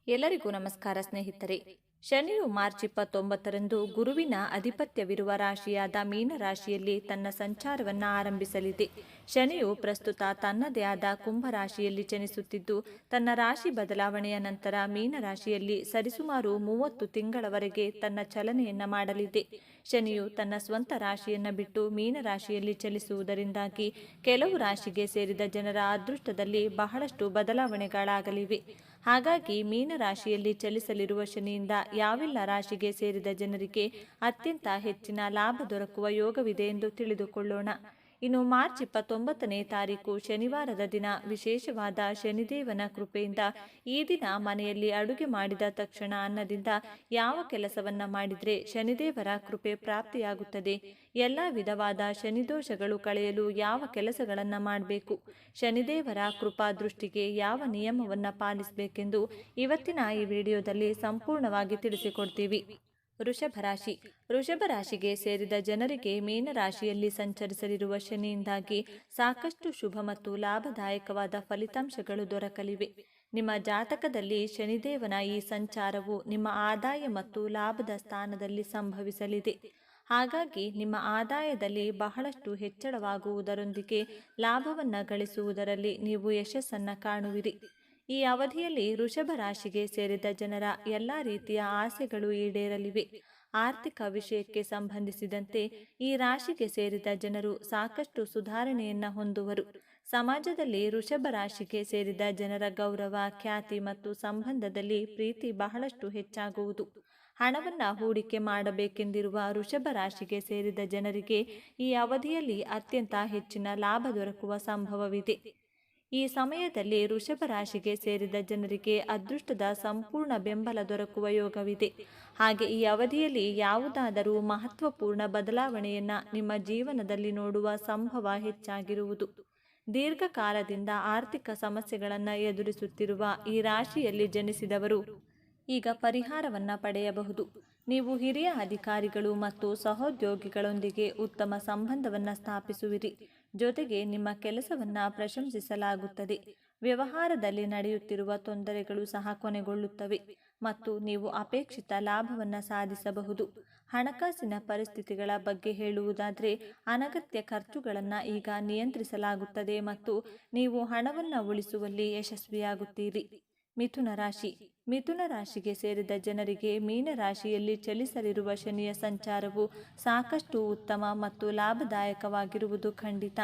ಎಲ್ಲರಿಗೂ ನಮಸ್ಕಾರ ಸ್ನೇಹಿತರೆ. ಶನಿಯು ಮಾರ್ಚ್ 29ರಂದು ಗುರುವಿನ ಅಧಿಪತ್ಯವಿರುವ ರಾಶಿಯಾದ ಮೀನ ರಾಶಿಯಲ್ಲಿ ತನ್ನ ಸಂಚಾರವನ್ನ ಆರಂಭಿಸಲಿದೆ. ಶನಿಯು ಪ್ರಸ್ತುತ ತನ್ನದೇ ಆದ ಕುಂಭ ರಾಶಿಯಲ್ಲಿ ಚಲಿಸುತ್ತಿದ್ದು, ತನ್ನ ರಾಶಿ ಬದಲಾವಣೆಯ ನಂತರ ಮೀನ ರಾಶಿಯಲ್ಲಿ ಸರಿಸುಮಾರು 30 ತಿಂಗಳವರೆಗೆ ತನ್ನ ಚಲನೆಯನ್ನ ಮಾಡಲಿದೆ. ಶನಿಯು ತನ್ನ ಸ್ವಂತ ರಾಶಿಯನ್ನ ಬಿಟ್ಟು ಮೀನ ರಾಶಿಯಲ್ಲಿ ಚಲಿಸುವುದರಿಂದಾಗಿ ಕೆಲವು ರಾಶಿಗೆ ಸೇರಿದ ಜನರ ಅದೃಷ್ಟದಲ್ಲಿ ಬಹಳಷ್ಟು ಬದಲಾವಣೆಗಳಾಗಲಿವೆ. ಹಾಗಾಗಿ ಮೀನ ರಾಶಿಯಲ್ಲಿ ಚಲಿಸಲಿರುವ ಶನಿಯಿಂದ ಯಾವೆಲ್ಲ ರಾಶಿಗೆ ಸೇರಿದ ಜನರಿಗೆ ಅತ್ಯಂತ ಹೆಚ್ಚಿನ ಲಾಭ ದೊರಕುವ ಯೋಗವಿದೆ ಎಂದು ತಿಳಿದುಕೊಳ್ಳೋಣ. ಇನ್ನು ಮಾರ್ಚ್ 29ನೇ ತಾರೀಕು ಶನಿವಾರದ ದಿನ ವಿಶೇಷವಾದ ಶನಿದೇವನ ಕೃಪೆಯಿಂದ ಈ ದಿನ ಮನೆಯಲ್ಲಿ ಅಡುಗೆ ಮಾಡಿದ ತಕ್ಷಣ ಅನ್ನದಿಂದ ಯಾವ ಕೆಲಸವನ್ನ ಮಾಡಿದ್ರೆ ಶನಿದೇವರ ಕೃಪೆ ಪ್ರಾಪ್ತಿಯಾಗುತ್ತದೆ, ಎಲ್ಲ ವಿಧವಾದ ಶನಿದೋಷಗಳು ಕಳೆಯಲು ಯಾವ ಕೆಲಸಗಳನ್ನ ಮಾಡಬೇಕು, ಶನಿದೇವರ ಕೃಪಾ ದೃಷ್ಟಿಗೆ ಯಾವ ನಿಯಮವನ್ನ ಪಾಲಿಸಬೇಕೆಂದು ಇವತ್ತಿನ ಈ ವಿಡಿಯೋದಲ್ಲಿ ಸಂಪೂರ್ಣವಾಗಿ ತಿಳಿಸಿಕೊಡ್ತೀವಿ. ವೃಷಭ ರಾಶಿ. ವೃಷಭ ರಾಶಿಗೆ ಸೇರಿದ ಜನರಿಗೆ ಮೀನ ರಾಶಿಯಲ್ಲಿ ಸಂಚರಿಸಲಿರುವ ಶನಿಯಿಂದಾಗಿ ಸಾಕಷ್ಟು ಶುಭ ಮತ್ತು ಲಾಭದಾಯಕವಾದ ಫಲಿತಾಂಶಗಳು ದೊರಕಲಿವೆ. ನಿಮ್ಮ ಜಾತಕದಲ್ಲಿ ಶನಿದೇವನ ಈ ಸಂಚಾರವು ನಿಮ್ಮ ಆದಾಯ ಮತ್ತು ಲಾಭದ ಸ್ಥಾನದಲ್ಲಿ ಸಂಭವಿಸಲಿದೆ. ಹಾಗಾಗಿ ನಿಮ್ಮ ಆದಾಯದಲ್ಲಿ ಬಹಳಷ್ಟು ಹೆಚ್ಚಳವಾಗುವುದರೊಂದಿಗೆ ಲಾಭವನ್ನ ಗಳಿಸುವುದರಲ್ಲಿ ನೀವು ಯಶಸ್ಸನ್ನ ಕಾಣುವಿರಿ. ಈ ಅವಧಿಯಲ್ಲಿ ವೃಷಭ ರಾಶಿಗೆ ಸೇರಿದ ಜನರ ಎಲ್ಲ ರೀತಿಯ ಆಸೆಗಳು ಈಡೇರಲಿವೆ. ಆರ್ಥಿಕ ವಿಷಯಕ್ಕೆ ಸಂಬಂಧಿಸಿದಂತೆ ಈ ರಾಶಿಗೆ ಸೇರಿದ ಜನರು ಸಾಕಷ್ಟು ಸುಧಾರಣೆಯನ್ನ ಹೊಂದುವರು. ಸಮಾಜದಲ್ಲಿ ವೃಷಭ ರಾಶಿಗೆ ಸೇರಿದ ಜನರ ಗೌರವ, ಖ್ಯಾತಿ ಮತ್ತು ಸಂಬಂಧದಲ್ಲಿ ಪ್ರೀತಿ ಬಹಳಷ್ಟು ಹೆಚ್ಚಾಗುವುದು. ಹಣವನ್ನ ಹೂಡಿಕೆ ಮಾಡಬೇಕೆಂದಿರುವ ವೃಷಭ ರಾಶಿಗೆ ಸೇರಿದ ಜನರಿಗೆ ಈ ಅವಧಿಯಲ್ಲಿ ಅತ್ಯಂತ ಹೆಚ್ಚಿನ ಲಾಭ ದೊರಕುವ ಸಂಭವವಿದೆ. ಈ ಸಮಯದಲ್ಲಿ ವೃಷಭ ರಾಶಿಗೆ ಸೇರಿದ ಜನರಿಗೆ ಅದೃಷ್ಟದ ಸಂಪೂರ್ಣ ಬೆಂಬಲ ದೊರಕುವ ಯೋಗವಿದೆ. ಹಾಗೆ ಈ ಅವಧಿಯಲ್ಲಿ ಯಾವುದಾದರೂ ಮಹತ್ವಪೂರ್ಣ ಬದಲಾವಣೆಯನ್ನ ನಿಮ್ಮ ಜೀವನದಲ್ಲಿ ನೋಡುವ ಸಂಭವ ಹೆಚ್ಚಾಗಿರುವುದು. ದೀರ್ಘಕಾಲದಿಂದ ಆರ್ಥಿಕ ಸಮಸ್ಯೆಗಳನ್ನು ಎದುರಿಸುತ್ತಿರುವ ಈ ರಾಶಿಯಲ್ಲಿ ಜನಿಸಿದವರು ಈಗ ಪರಿಹಾರವನ್ನ ಪಡೆಯಬಹುದು. ನೀವು ಹಿರಿಯ ಅಧಿಕಾರಿಗಳು ಮತ್ತು ಸಹೋದ್ಯೋಗಿಗಳೊಂದಿಗೆ ಉತ್ತಮ ಸಂಬಂಧವನ್ನ ಸ್ಥಾಪಿಸುವಿರಿ. ಜೊತೆಗೆ ನಿಮ್ಮ ಕೆಲಸವನ್ನ ಪ್ರಶಂಸಿಸಲಾಗುತ್ತದೆ. ವ್ಯವಹಾರದಲ್ಲಿ ನಡೆಯುತ್ತಿರುವ ತೊಂದರೆಗಳು ಸಹ ಕೊನೆಗೊಳ್ಳುತ್ತವೆ ಮತ್ತು ನೀವು ಅಪೇಕ್ಷಿತ ಲಾಭವನ್ನ ಸಾಧಿಸಬಹುದು. ಹಣಕಾಸಿನ ಪರಿಸ್ಥಿತಿಗಳ ಬಗ್ಗೆ ಹೇಳುವುದಾದರೆ, ಅನಗತ್ಯ ಖರ್ಚುಗಳನ್ನು ಈಗ ನಿಯಂತ್ರಿಸಲಾಗುತ್ತದೆ ಮತ್ತು ನೀವು ಹಣವನ್ನ ಉಳಿಸುವಲ್ಲಿ ಯಶಸ್ವಿಯಾಗುತ್ತೀರಿ. ಮಿಥುನ ರಾಶಿ. ಮಿಥುನ ರಾಶಿಗೆ ಸೇರಿದ ಜನರಿಗೆ ಮೀನ ರಾಶಿಯಲ್ಲಿ ಚಲಿಸಲಿರುವ ಶನಿಯ ಸಂಚಾರವು ಸಾಕಷ್ಟು ಉತ್ತಮ ಮತ್ತು ಲಾಭದಾಯಕವಾಗಿರುವುದು ಖಂಡಿತ.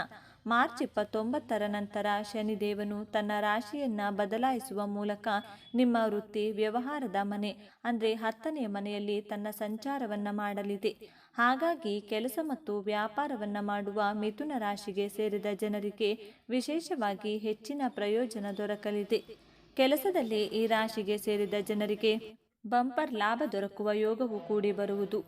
ಮಾರ್ಚ್ 29ರ ನಂತರ ಶನಿದೇವನು ತನ್ನ ರಾಶಿಯನ್ನ ಬದಲಾಯಿಸುವ ಮೂಲಕ ನಿಮ್ಮ ವೃತ್ತಿ, ವ್ಯವಹಾರದ ಮನೆ ಅಂದರೆ 10ನೇ ಮನೆಯಲ್ಲಿ ತನ್ನ ಸಂಚಾರವನ್ನ ಮಾಡಲಿದೆ. ಹಾಗಾಗಿ ಕೆಲಸ ಮತ್ತು ವ್ಯಾಪಾರವನ್ನ ಮಾಡುವ ಮಿಥುನ ರಾಶಿಗೆ ಸೇರಿದ ಜನರಿಗೆ ವಿಶೇಷವಾಗಿ ಹೆಚ್ಚಿನ ಪ್ರಯೋಜನ ದೊರಕಲಿದೆ. ಕೆಲಸದಲ್ಲಿ ಈ ರಾಶಿಗೆ ಸೇರಿದ ಜನರಿಗೆ ಬಂಪರ್ ಲಾಭ ದೊರಕುವ ಯೋಗವು ಕೂಡಿ ಬರುವುದು.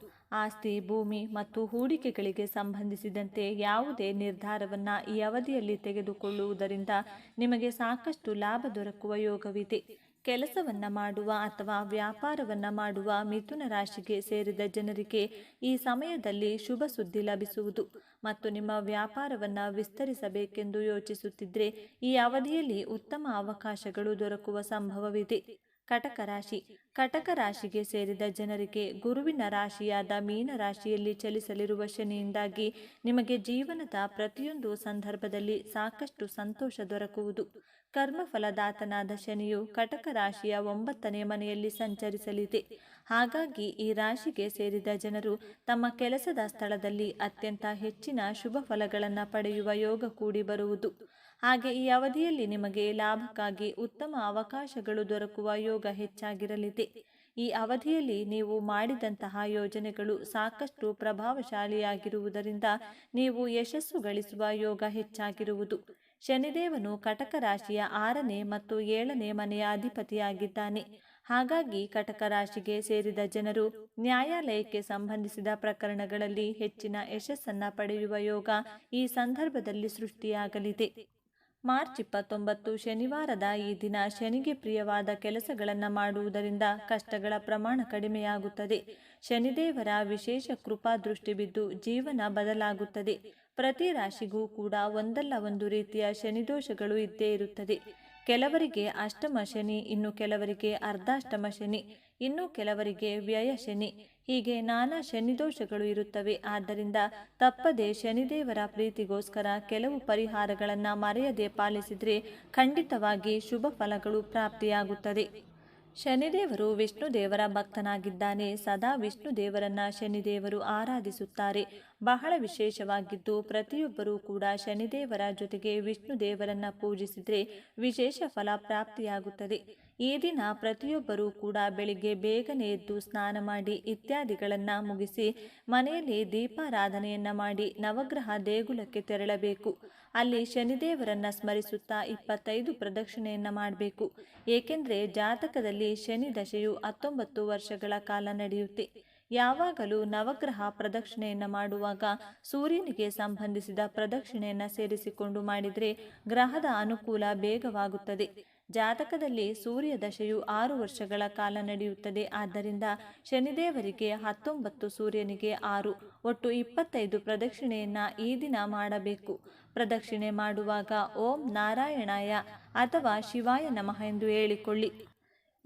ಆಸ್ತಿ, ಭೂಮಿ ಮತ್ತು ಹೂಡಿಕೆಗಳಿಗೆ ಸಂಬಂಧಿಸಿದಂತೆ ಯಾವುದೇ ನಿರ್ಧಾರವನ್ನ ಈ ಅವಧಿಯಲ್ಲಿ ತೆಗೆದುಕೊಳ್ಳುವುದರಿಂದ ನಿಮಗೆ ಸಾಕಷ್ಟು ಲಾಭ ದೊರಕುವ ಯೋಗವಿದೆ. ಕೆಲಸವನ್ನ ಮಾಡುವ ಅಥವಾ ವ್ಯಾಪಾರವನ್ನ ಮಾಡುವ ಮಿಥುನ ರಾಶಿಗೆ ಸೇರಿದ ಜನರಿಗೆ ಈ ಸಮಯದಲ್ಲಿ ಶುಭ ಸುದ್ದಿ ಲಭಿಸುವುದು ಮತ್ತು ನಿಮ್ಮ ವ್ಯಾಪಾರವನ್ನ ವಿಸ್ತರಿಸಬೇಕೆಂದು ಯೋಚಿಸುತ್ತಿದ್ರೆ ಈ ಅವಧಿಯಲ್ಲಿ ಉತ್ತಮ ಅವಕಾಶಗಳು ದೊರಕುವ ಸಂಭವವಿದೆ. ಕಟಕ ರಾಶಿ. ಕಟಕ ರಾಶಿಗೆ ಸೇರಿದ ಜನರಿಗೆ ಗುರುವಿನ ರಾಶಿಯಾದ ಮೀನ ರಾಶಿಯಲ್ಲಿ ಚಲಿಸಲಿರುವ ಶನಿಯಿಂದಾಗಿ ನಿಮಗೆ ಜೀವನದ ಪ್ರತಿಯೊಂದು ಸಂದರ್ಭದಲ್ಲಿ ಸಾಕಷ್ಟು ಸಂತೋಷ ದೊರಕುವುದು. ಕರ್ಮಫಲದಾತನಾದ ಶನಿಯು ಕಟಕ ರಾಶಿಯ 9ನೇ ಮನೆಯಲ್ಲಿ ಸಂಚರಿಸಲಿದೆ. ಹಾಗಾಗಿ ಈ ರಾಶಿಗೆ ಸೇರಿದ ಜನರು ತಮ್ಮ ಕೆಲಸದ ಸ್ಥಳದಲ್ಲಿ ಅತ್ಯಂತ ಹೆಚ್ಚಿನ ಶುಭ ಫಲಗಳನ್ನು ಪಡೆಯುವ ಯೋಗ ಕೂಡಿ ಬರುವುದು. ಹಾಗೆ ಈ ಅವಧಿಯಲ್ಲಿ ನಿಮಗೆ ಲಾಭಕ್ಕಾಗಿ ಉತ್ತಮ ಅವಕಾಶಗಳು ದೊರಕುವ ಯೋಗ ಹೆಚ್ಚಾಗಿರಲಿದೆ. ಈ ಅವಧಿಯಲ್ಲಿ ನೀವು ಮಾಡಿದಂತಹ ಯೋಜನೆಗಳು ಸಾಕಷ್ಟು ಪ್ರಭಾವಶಾಲಿಯಾಗಿರುವುದರಿಂದ ನೀವು ಯಶಸ್ಸು ಗಳಿಸುವ ಯೋಗ ಹೆಚ್ಚಾಗಿರುವುದು. ಶನಿದೇವನು ಕಟಕ ರಾಶಿಯ 6ನೇ ಮತ್ತು 7ನೇ ಮನೆಯ ಅಧಿಪತಿಯಾಗಿದ್ದಾನೆ. ಹಾಗಾಗಿ ಕಟಕ ರಾಶಿಗೆ ಸೇರಿದ ಜನರು ನ್ಯಾಯಾಲಯಕ್ಕೆ ಸಂಬಂಧಿಸಿದ ಪ್ರಕರಣಗಳಲ್ಲಿ ಹೆಚ್ಚಿನ ಯಶಸ್ಸನ್ನ ಪಡೆಯುವ ಯೋಗ ಈ ಸಂದರ್ಭದಲ್ಲಿ ಸೃಷ್ಟಿಯಾಗಲಿದೆ. ಮಾರ್ಚ್ 29 ಶನಿವಾರದ ಈ ದಿನ ಶನಿಗೆ ಪ್ರಿಯವಾದ ಕೆಲಸಗಳನ್ನು ಮಾಡುವುದರಿಂದ ಕಷ್ಟಗಳ ಪ್ರಮಾಣ ಕಡಿಮೆಯಾಗುತ್ತದೆ. ಶನಿದೇವರ ವಿಶೇಷ ಕೃಪಾ ದೃಷ್ಟಿ ಬಿದ್ದು ಜೀವನ ಬದಲಾಗುತ್ತದೆ. ಪ್ರತಿ ರಾಶಿಗೂ ಕೂಡ ಒಂದಲ್ಲ ಒಂದು ರೀತಿಯ ಶನಿದೋಷಗಳು ಇದ್ದೇ ಇರುತ್ತದೆ. ಕೆಲವರಿಗೆ ಅಷ್ಟಮ ಶನಿ, ಇನ್ನು ಕೆಲವರಿಗೆ ಅರ್ಧಾಷ್ಟಮ ಶನಿ, ಇನ್ನು ಕೆಲವರಿಗೆ ವ್ಯಯ ಶನಿ, ಹೀಗೆ ನಾನಾ ಶನಿದೋಷಗಳು ಇರುತ್ತವೆ. ಆದ್ದರಿಂದ ತಪ್ಪದೆ ಶನಿದೇವರ ಪ್ರೀತಿಗೋಸ್ಕರ ಕೆಲವು ಪರಿಹಾರಗಳನ್ನು ಮರೆಯದೆ ಪಾಲಿಸಿದರೆ ಖಂಡಿತವಾಗಿ ಶುಭ ಫಲಗಳು ಪ್ರಾಪ್ತಿಯಾಗುತ್ತದೆ. ಶನಿದೇವರು ವಿಷ್ಣು ದೇವರ ಭಕ್ತನಾಗಿದ್ದಾನೆ. ಸದಾ ವಿಷ್ಣು ದೇವರನ್ನ ಶನಿದೇವರು ಆರಾಧಿಸುತ್ತಾರೆ. ಬಹಳ ವಿಶೇಷವಾಗಿದ್ದು ಪ್ರತಿಯೊಬ್ಬರೂ ಕೂಡ ಶನಿದೇವರ ಜೊತೆಗೆ ವಿಷ್ಣು ದೇವರನ್ನ ಪೂಜಿಸಿದರೆ ವಿಶೇಷ ಫಲ ಪ್ರಾಪ್ತಿಯಾಗುತ್ತದೆ. ಈ ದಿನ ಪ್ರತಿಯೊಬ್ಬರೂ ಕೂಡ ಬೆಳಿಗ್ಗೆ ಬೇಗನೆ ಎದ್ದು ಸ್ನಾನ ಮಾಡಿ ಇತ್ಯಾದಿಗಳನ್ನು ಮುಗಿಸಿ ಮನೆಯಲ್ಲಿ ದೀಪಾರಾಧನೆಯನ್ನ ಮಾಡಿ ನವಗ್ರಹ ದೇಗುಲಕ್ಕೆ ತೆರಳಬೇಕು. ಅಲ್ಲಿ ಶನಿದೇವರನ್ನ ಸ್ಮರಿಸುತ್ತಾ 25 ಪ್ರದಕ್ಷಿಣೆಯನ್ನ ಮಾಡಬೇಕು. ಏಕೆಂದರೆ ಜಾತಕದಲ್ಲಿ ಶನಿ ದಶೆಯು 19 ವರ್ಷಗಳ ಕಾಲ ನಡೆಯುತ್ತೆ. ಯಾವಾಗಲೂ ನವಗ್ರಹ ಪ್ರದಕ್ಷಿಣೆಯನ್ನು ಮಾಡುವಾಗ ಸೂರ್ಯನಿಗೆ ಸಂಬಂಧಿಸಿದ ಪ್ರದಕ್ಷಿಣೆಯನ್ನು ಸೇರಿಸಿಕೊಂಡು ಮಾಡಿದರೆ ಗ್ರಹದ ಅನುಕೂಲ ಬೇಗವಾಗುತ್ತದೆ. ಜಾತಕದಲ್ಲಿ ಸೂರ್ಯ ದಶೆಯು 6 ವರ್ಷಗಳ ಕಾಲ ನಡೆಯುತ್ತದೆ. ಆದ್ದರಿಂದ ಶನಿದೇವರಿಗೆ 19, ಸೂರ್ಯನಿಗೆ 6, ಒಟ್ಟು 25 ಪ್ರದಕ್ಷಿಣೆಯನ್ನು ಈ ದಿನ ಮಾಡಬೇಕು. ಪ್ರದಕ್ಷಿಣೆ ಮಾಡುವಾಗ ಓಂ ನಾರಾಯಣಾಯ ಅಥವಾ ಶಿವಾಯ ನಮಃ ಎಂದು ಹೇಳಿಕೊಳ್ಳಿ.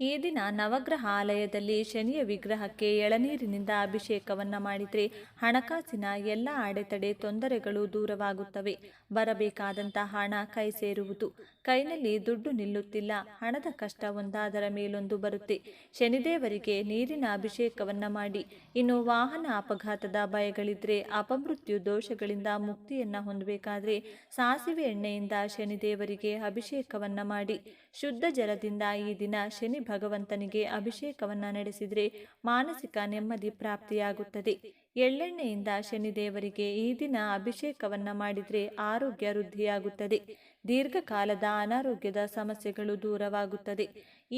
ಈ ದಿನ ನವಗ್ರಹ ಆಲಯದಲ್ಲಿ ಶನಿಯ ವಿಗ್ರಹಕ್ಕೆ ಎಳನೀರಿನಿಂದ ಅಭಿಷೇಕವನ್ನು ಮಾಡಿದರೆ ಹಣಕಾಸಿನ ಎಲ್ಲ ಅಡೆತಡೆ ತೊಂದರೆಗಳು ದೂರವಾಗುತ್ತವೆ. ಬರಬೇಕಾದಂಥ ಹಣ ಕೈ ಸೇರುವುದು. ಕೈನಲ್ಲಿ ದುಡ್ಡು ನಿಲ್ಲುತ್ತಿಲ್ಲ, ಹಣದ ಕಷ್ಟ ಒಂದಾದರ ಮೇಲೊಂದು ಬರುತ್ತೆ. ಶನಿದೇವರಿಗೆ ನೀರಿನ ಅಭಿಷೇಕವನ್ನು ಮಾಡಿ. ಇನ್ನು ವಾಹನ ಅಪಘಾತದ ಭಯಗಳಿದ್ರೆ, ಅಪಮೃತ್ಯು ದೋಷಗಳಿಂದ ಮುಕ್ತಿಯನ್ನು ಹೊಂದಬೇಕಾದ್ರೆ ಸಾಸಿವೆ ಎಣ್ಣೆಯಿಂದ ಶನಿದೇವರಿಗೆ ಅಭಿಷೇಕವನ್ನು ಮಾಡಿ. ಶುದ್ಧ ಜಲದಿಂದ ಈ ದಿನ ಶನಿ ಭಗವಂತನಿಗೆ ಅಭಿಷೇಕವನ್ನು ನಡೆಸಿದರೆ ಮಾನಸಿಕ ನೆಮ್ಮದಿ ಪ್ರಾಪ್ತಿಯಾಗುತ್ತದೆ. ಎಳ್ಳೆಣ್ಣೆಯಿಂದ ಶನಿದೇವರಿಗೆ ಈ ದಿನ ಅಭಿಷೇಕವನ್ನು ಮಾಡಿದರೆ ಆರೋಗ್ಯ ವೃದ್ಧಿಯಾಗುತ್ತದೆ. ದೀರ್ಘಕಾಲದ ಅನಾರೋಗ್ಯದ ಸಮಸ್ಯೆಗಳು ದೂರವಾಗುತ್ತದೆ.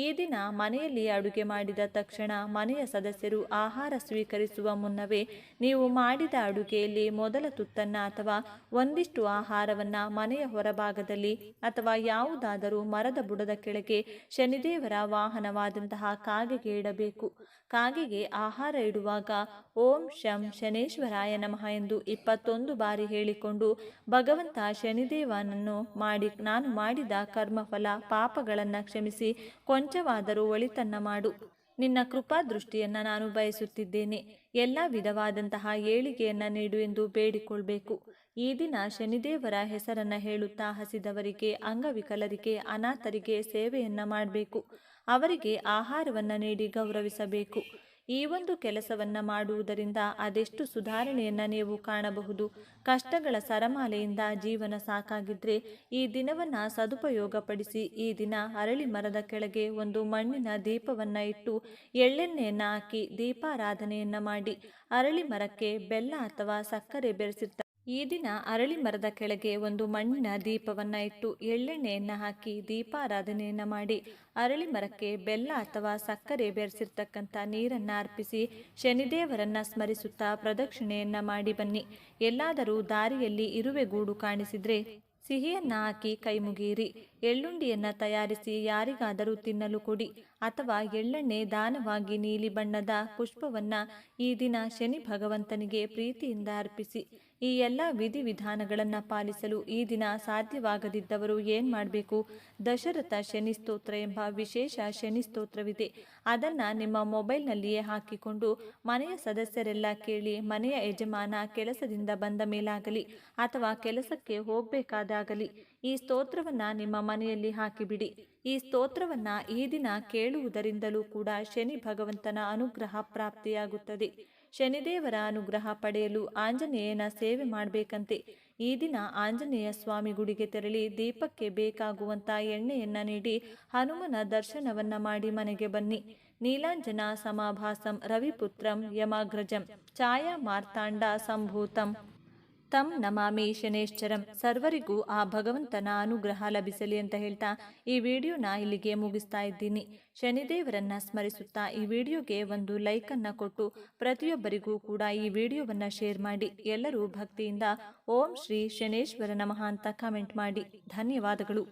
ಈ ದಿನ ಮನೆಯಲ್ಲಿ ಅಡುಗೆ ಮಾಡಿದ ತಕ್ಷಣ ಮನೆಯ ಸದಸ್ಯರು ಆಹಾರ ಸ್ವೀಕರಿಸುವ ಮುನ್ನವೇ ನೀವು ಮಾಡಿದ ಅಡುಗೆಯಲ್ಲಿ ಮೊದಲ ತುತ್ತನ್ನು ಅಥವಾ ಒಂದಿಷ್ಟು ಆಹಾರವನ್ನು ಮನೆಯ ಹೊರಭಾಗದಲ್ಲಿ ಅಥವಾ ಯಾವುದಾದರೂ ಮರದ ಬುಡದ ಕೆಳಗೆ ಶನಿದೇವರ ವಾಹನವಾದಂತಹ ಕಾಗೆಗೆ ಇಡಬೇಕು. ಕಾಗೆಗೆ ಆಹಾರ ಇಡುವಾಗ ಓಂ ಶಂ ಶನೇಶ್ವರಾಯ ನಮಃ ಎಂದು 21 ಬಾರಿ ಹೇಳಿಕೊಂಡು ಭಗವಂತ ಶನಿದೇವನನ್ನು ನಾನು ಮಾಡಿದ ಕರ್ಮಫಲ ಪಾಪಗಳನ್ನು ಕ್ಷಮಿಸಿ ಕೊಂಚವಾದರೂ ಒಳಿತನ್ನ ಮಾಡು. ನಿನ್ನ ಕೃಪಾ ದೃಷ್ಟಿಯನ್ನು ನಾನು ಬಯಸುತ್ತಿದ್ದೇನೆ. ಎಲ್ಲ ವಿಧವಾದಂತಹ ಏಳಿಗೆಯನ್ನು ನೀಡು ಎಂದು ಬೇಡಿಕೊಳ್ಬೇಕು. ಈ ದಿನ ಶನಿದೇವರ ಹೆಸರನ್ನು ಹೇಳುತ್ತಾ ಹಸಿದವರಿಗೆ, ಅಂಗವಿಕಲರಿಗೆ, ಅನಾಥರಿಗೆ ಸೇವೆಯನ್ನು ಮಾಡಬೇಕು. ಅವರಿಗೆ ಆಹಾರವನ್ನು ನೀಡಿ ಗೌರವಿಸಬೇಕು. ಈ ಒಂದು ಕೆಲಸವನ್ನು ಮಾಡುವುದರಿಂದ ಅದೆಷ್ಟು ಸುಧಾರಣೆಯನ್ನು ನೀವು ಕಾಣಬಹುದು. ಕಷ್ಟಗಳ ಸರಮಾಲೆಯಿಂದ ಜೀವನ ಸಾಕಾಗಿದ್ದರೆ ಈ ದಿನವನ್ನು ಸದುಪಯೋಗಪಡಿಸಿ ಈ ದಿನ ಅರಳಿ ಮರದ ಕೆಳಗೆ ಒಂದು ಮಣ್ಣಿನ ದೀಪವನ್ನು ಇಟ್ಟು ಎಳ್ಳೆಣ್ಣೆಯನ್ನು ಹಾಕಿ ದೀಪಾರಾಧನೆಯನ್ನು ಮಾಡಿ. ಅರಳಿ ಮರಕ್ಕೆ ಬೆಲ್ಲ ಅಥವಾ ಸಕ್ಕರೆ ಬೆರೆಸಿರ್ತಾರೆ. ಈ ದಿನ ಅರಳಿ ಮರದ ಕೆಳಗೆ ಒಂದು ಮಣ್ಣಿನ ದೀಪವನ್ನು ಇಟ್ಟು ಎಳ್ಳೆಣ್ಣೆಯನ್ನು ಹಾಕಿ ದೀಪಾರಾಧನೆಯನ್ನು ಮಾಡಿ ಅರಳಿ ಮರಕ್ಕೆ ಬೆಲ್ಲ ಅಥವಾ ಸಕ್ಕರೆ ಬೆರೆಸಿರ್ತಕ್ಕಂಥ ನೀರನ್ನು ಅರ್ಪಿಸಿ ಶನಿದೇವರನ್ನ ಸ್ಮರಿಸುತ್ತಾ ಪ್ರದಕ್ಷಿಣೆಯನ್ನು ಮಾಡಿ ಬನ್ನಿ. ಎಲ್ಲಾದರೂ ದಾರಿಯಲ್ಲಿ ಇರುವೆಗೂಡು ಕಾಣಿಸಿದರೆ ಸಿಹಿಯನ್ನು ಹಾಕಿ ಕೈ ಮುಗಿಯಿರಿ. ಎಳ್ಳುಂಡಿಯನ್ನು ತಯಾರಿಸಿ ಯಾರಿಗಾದರೂ ತಿನ್ನಲು ಕೊಡಿ ಅಥವಾ ಎಳ್ಳೆಣ್ಣೆ ದಾನವಾಗಿ ನೀಲಿ ಬಣ್ಣದ ಪುಷ್ಪವನ್ನು ಈ ದಿನ ಶನಿ ಭಗವಂತನಿಗೆ ಪ್ರೀತಿಯಿಂದ ಅರ್ಪಿಸಿ. ಈ ಎಲ್ಲ ವಿಧಿವಿಧಾನಗಳನ್ನು ಪಾಲಿಸಲು ಈ ದಿನ ಸಾಧ್ಯವಾಗದಿದ್ದವರು ಏನು ಮಾಡಬೇಕು? ದಶರಥ ಶನಿ ಸ್ತೋತ್ರ ಎಂಬ ವಿಶೇಷ ಶನಿ ಸ್ತೋತ್ರವಿದೆ. ಅದನ್ನು ನಿಮ್ಮ ಮೊಬೈಲ್ನಲ್ಲಿಯೇ ಹಾಕಿಕೊಂಡು ಮನೆಯ ಸದಸ್ಯರೆಲ್ಲ ಕೇಳಿ. ಮನೆಯ ಯಜಮಾನ ಕೆಲಸದಿಂದ ಬಂದ ಮೇಲಾಗಲಿ ಅಥವಾ ಕೆಲಸಕ್ಕೆ ಹೋಗಬೇಕಾದಾಗಲಿ ಈ ಸ್ತೋತ್ರವನ್ನು ನಿಮ್ಮ ಮನೆಯಲ್ಲಿ ಹಾಕಿಬಿಡಿ. ಈ ಸ್ತೋತ್ರವನ್ನು ಈ ದಿನ ಕೇಳುವುದರಿಂದಲೂ ಕೂಡ ಶನಿ ಭಗವಂತನ ಅನುಗ್ರಹ ಪ್ರಾಪ್ತಿಯಾಗುತ್ತದೆ. ಶನಿದೇವರ ಅನುಗ್ರಹ ಪಡೆಯಲು ಆಂಜನೇಯನ ಸೇವೆ ಮಾಡಬೇಕಂತೆ. ಈ ದಿನ ಆಂಜನೇಯ ಸ್ವಾಮಿ ಗುಡಿಗೆ ತೆರಳಿ ದೀಪಕ್ಕೆ ಬೇಕಾಗುವಂಥ ಎಣ್ಣೆಯನ್ನು ನೀಡಿ ಹನುಮನ ದರ್ಶನವನ್ನು ಮಾಡಿ ಮನೆಗೆ ಬನ್ನಿ. ನೀಲಾಂಜನ ಸಮಾಭಾಸಂ ರವಿಪುತ್ರಂ ಯಮಾಗ್ರಜಂ ಛಾಯಾ ಮಾರ್ತಾಂಡ ಸಂಭೂತಂ ತಂ ನಮಾಮಿ ಶನೇಶ್ಚರಂ. ಸರ್ವರಿಗೂ ಆ ಭಗವಂತನ ಅನುಗ್ರಹ ಲಭಿಸಲಿ ಅಂತ ಹೇಳ್ತಾ ಈ ವಿಡಿಯೋನ ಇಲ್ಲಿಗೆ ಮುಗಿಸ್ತಾ ಇದ್ದೀನಿ. ಶನಿದೇವರನ್ನ ಸ್ಮರಿಸುತ್ತಾ ಈ ವಿಡಿಯೋಗೆ ಒಂದು ಲೈಕನ್ನು ಕೊಟ್ಟು ಪ್ರತಿಯೊಬ್ಬರಿಗೂ ಕೂಡ ಈ ವಿಡಿಯೋವನ್ನು ಶೇರ್ ಮಾಡಿ. ಎಲ್ಲರೂ ಭಕ್ತಿಯಿಂದ ಓಂ ಶ್ರೀ ಶನೇಶ್ವರ ನಮಃ ಅಂತ ಕಮೆಂಟ್ ಮಾಡಿ. ಧನ್ಯವಾದಗಳು.